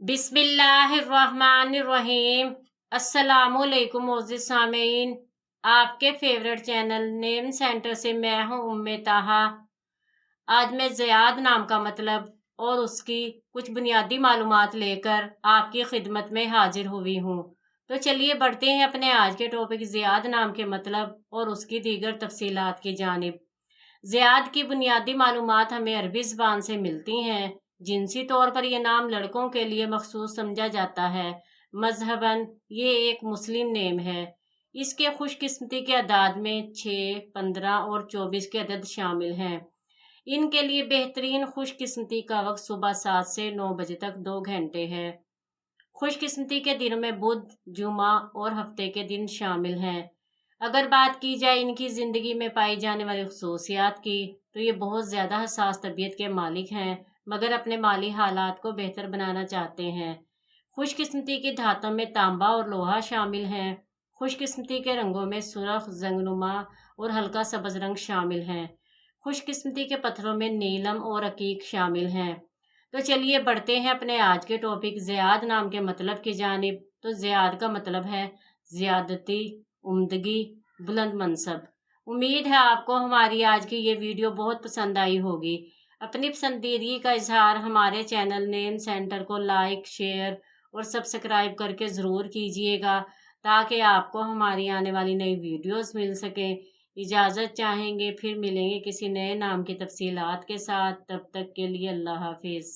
बिस्मिल्लाहिर्रहमानिर्रहीम। अस्सलामुअलैकुम मोअज़्ज़िज़ सामीन। आपके फेवरेट चैनल नेम सेंटर से मैं हूँ उम्मे ताहा। आज मैं ज़ियाद नाम का मतलब और उसकी कुछ बुनियादी मालूमात लेकर आपकी खिदमत में हाजिर हुई हूँ। तो चलिए बढ़ते हैं अपने आज के टॉपिक ज़ियाद नाम के मतलब और उसकी दीगर तफसीलात की जानिब। ज़ियाद की बुनियादी मालूमात हमें अरबी ज़बान से मिलती हैं। जिनसी तौर पर यह नाम लड़कों के लिए मखसूस समझा जाता है। मजहबन ये एक मुस्लिम नेम है। इसके खुशकिस्मती के अदाद में 6, 15 और 24 के अदद शामिल हैं। इनके लिए बेहतरीन खुशकिस्मती का वक्त सुबह 7 से 9 बजे तक 2 घंटे है। खुशकिस्मती के दिनों में बुध, जुमा और हफ्ते के दिन शामिल हैं। अगर बात की जाए इनकी ज़िंदगी में पाई जाने वाली खसूसियात की, तो ये बहुत ज़्यादा हसास तबीयत के मालिक हैं, मगर अपने माली हालात को बेहतर बनाना चाहते हैं। खुशकिस्मती की धातों में तांबा और लोहा शामिल हैं। खुशकिस्मती के रंगों में सुर्ख, जंगनुमा और हल्का सब्ज रंग शामिल हैं। खुशकिस्मती के पत्थरों में नीलम और अकीक शामिल हैं। तो चलिए बढ़ते हैं अपने आज के टॉपिक ज़ियाद नाम के मतलब की जानिब। तो ज़ियाद का मतलब है ज़्यादती, उम्दगी, बुलंद मनसब। उम्मीद है आपको हमारी आज की ये वीडियो बहुत पसंद आई होगी। अपनी पसंदीदगी का इजहार हमारे चैनल नेम सेंटर को लाइक, शेयर और सब्सक्राइब करके ज़रूर कीजिएगा, ताकि आपको हमारी आने वाली नई वीडियोस मिल सकें। इजाज़त चाहेंगे, फिर मिलेंगे किसी नए नाम की तफसीलात के साथ। तब तक के लिए अल्लाह हाफिज़।